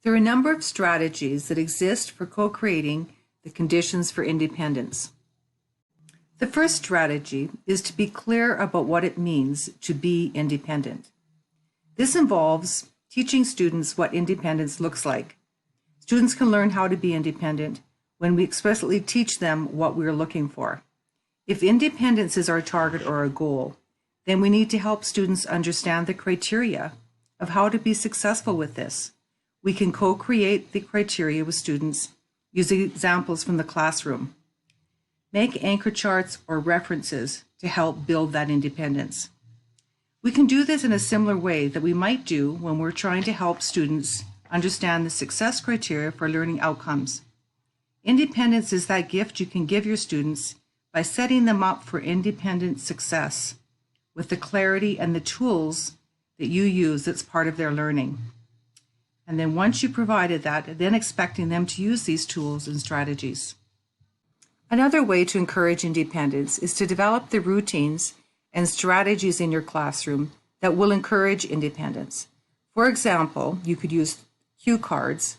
There are a number of strategies that exist for co-creating the conditions for independence. The first strategy is to be clear about what it means to be independent. This involves teaching students what independence looks like. Students can learn how to be independent when we explicitly teach them what we're looking for. If independence is our target or our goal, then we need to help students understand the criteria of how to be successful with this. We can co-create the criteria with students using examples from the classroom. Make anchor charts or references to help build that independence. We can do this in a similar way that we might do when we're trying to help students understand the success criteria for learning outcomes. Independence is that gift you can give your students by setting them up for independent success with the clarity and the tools that you use that's part of their learning. And then once you provided that, then expecting them to use these tools and strategies. Another way to encourage independence is to develop the routines and strategies in your classroom that will encourage independence. For example, you could use cue cards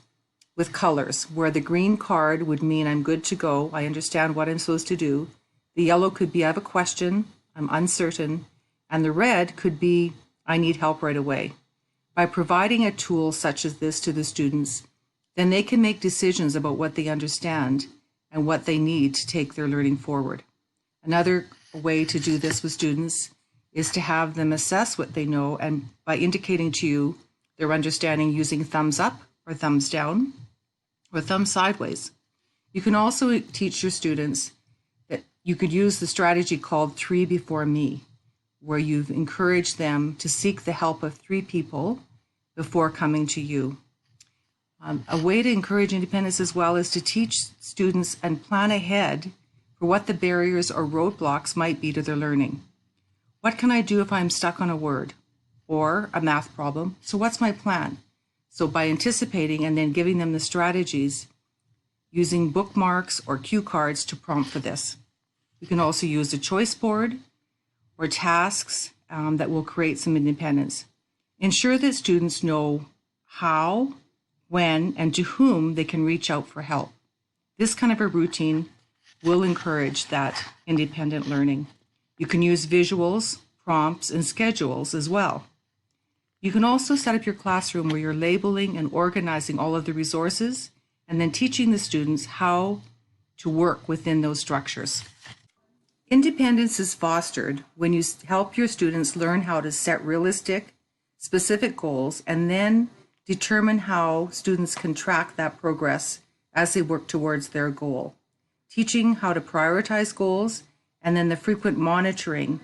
with colors, where the green card would mean I'm good to go, I understand what I'm supposed to do. The yellow could be I have a question, I'm uncertain, and the red could be I need help right away. By providing a tool such as this to the students, then they can make decisions about what they understand and what they need to take their learning forward. Another way to do this with students is to have them assess what they know, and by indicating to you their understanding using thumbs up or thumbs down or thumb sideways. You can also teach your students that you could use the strategy called 3 before me, where you've encouraged them to seek the help of 3 people before coming to you. A way to encourage independence as well is to teach students and plan ahead for what the barriers or roadblocks might be to their learning. What can I do if I'm stuck on a word or a math problem? So what's my plan? So by anticipating and then giving them the strategies, using bookmarks or cue cards to prompt for this. You can also use a choice board or tasks that will create some independence. Ensure that students know how, when, and to whom they can reach out for help. This kind of a routine will encourage that independent learning. You can use visuals, prompts, and schedules as well. You can also set up your classroom where you're labeling and organizing all of the resources and then teaching the students how to work within those structures. Independence is fostered when you help your students learn how to set realistic, specific goals and then determine how students can track that progress as they work towards their goal. Teaching how to prioritize goals and then the frequent monitoring.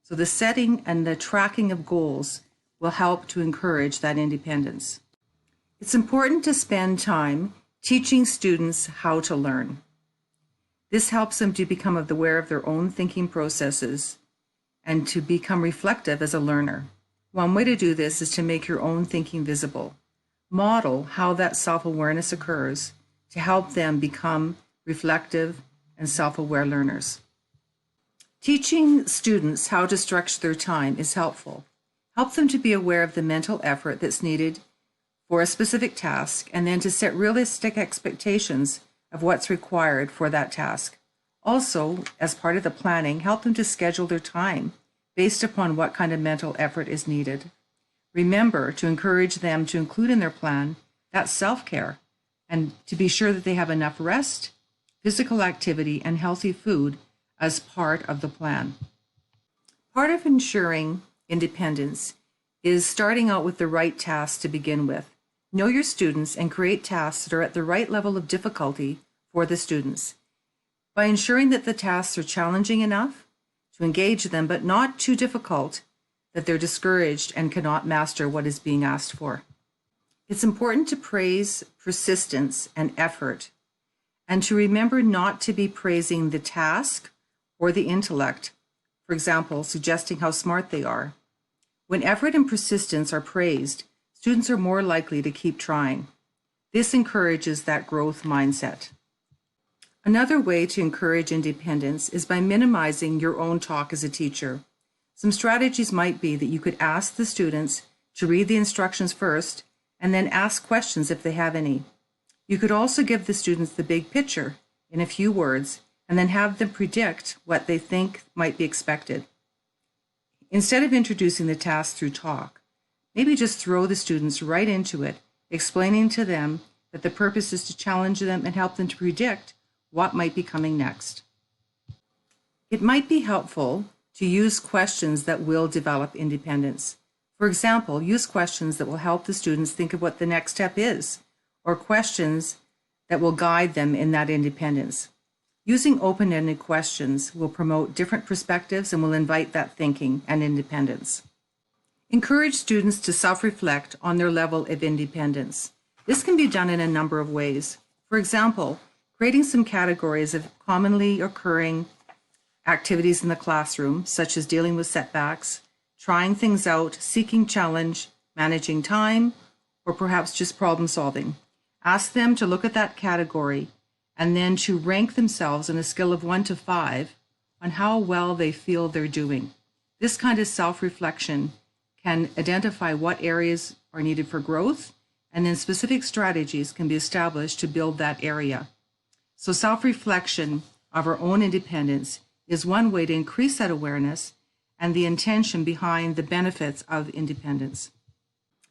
So the setting and the tracking of goals will help to encourage that independence. It's important to spend time teaching students how to learn. This helps them to become aware of their own thinking processes and to become reflective as a learner. One way to do this is to make your own thinking visible. Model how that self-awareness occurs to help them become reflective and self-aware learners. Teaching students how to structure their time is helpful. Help them to be aware of the mental effort that's needed for a specific task and then to set realistic expectations of what's required for that task. Also, as part of the planning, help them to schedule their time based upon what kind of mental effort is needed. Remember to encourage them to include in their plan that self-care and to be sure that they have enough rest, physical activity, and healthy food as part of the plan. Part of ensuring independence is starting out with the right tasks to begin with. Know your students and create tasks that are at the right level of difficulty for the students. By ensuring that the tasks are challenging enough to engage them, but not too difficult that they're discouraged and cannot master what is being asked for. It's important to praise persistence and effort, and to remember not to be praising the task or the intellect, for example, suggesting how smart they are. When effort and persistence are praised, students are more likely to keep trying. This encourages that growth mindset. Another way to encourage independence is by minimizing your own talk as a teacher. Some strategies might be that you could ask the students to read the instructions first and then ask questions if they have any. You could also give the students the big picture in a few words and then have them predict what they think might be expected. Instead of introducing the task through talk, maybe just throw the students right into it, explaining to them that the purpose is to challenge them and help them to predict what might be coming next. It might be helpful to use questions that will develop independence. For example, use questions that will help the students think of what the next step is, or questions that will guide them in that independence. Using open-ended questions will promote different perspectives and will invite that thinking and independence. Encourage students to self-reflect on their level of independence. This can be done in a number of ways. For example, creating some categories of commonly occurring activities in the classroom, such as dealing with setbacks, trying things out, seeking challenge, managing time, or perhaps just problem solving. Ask them to look at that category and then to rank themselves on a scale of 1 to 5 on how well they feel they're doing. This kind of self-reflection can identify what areas are needed for growth, and then specific strategies can be established to build that area. So self-reflection of our own independence is one way to increase that awareness and the intention behind the benefits of independence.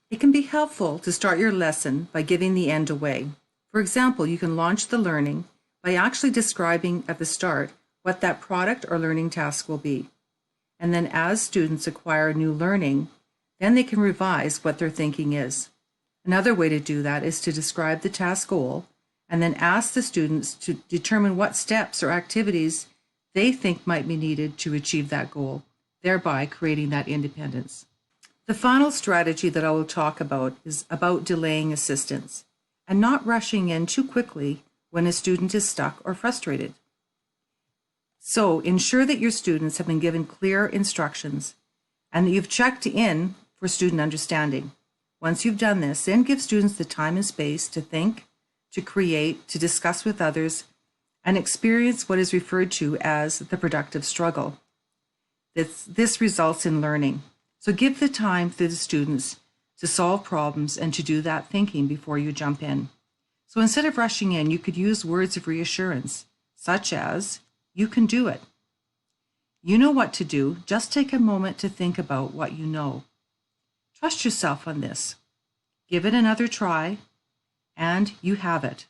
It can be helpful to start your lesson by giving the end away. For example, you can launch the learning by actually describing at the start what that product or learning task will be. And then as students acquire new learning, then they can revise what their thinking is. Another way to do that is to describe the task goal and then ask the students to determine what steps or activities they think might be needed to achieve that goal, thereby creating that independence. The final strategy that I will talk about is about delaying assistance and not rushing in too quickly when a student is stuck or frustrated. So ensure that your students have been given clear instructions and that you've checked in for student understanding. Once you've done this, then give students the time and space to think, to create, to discuss with others, and experience what is referred to as the productive struggle. This results in learning. So give the time for the students to solve problems and to do that thinking before you jump in. So instead of rushing in, you could use words of reassurance, such as, "You can do it. You know what to do. Just take a moment to think about what you know. Trust yourself on this. Give it another try, and you have it."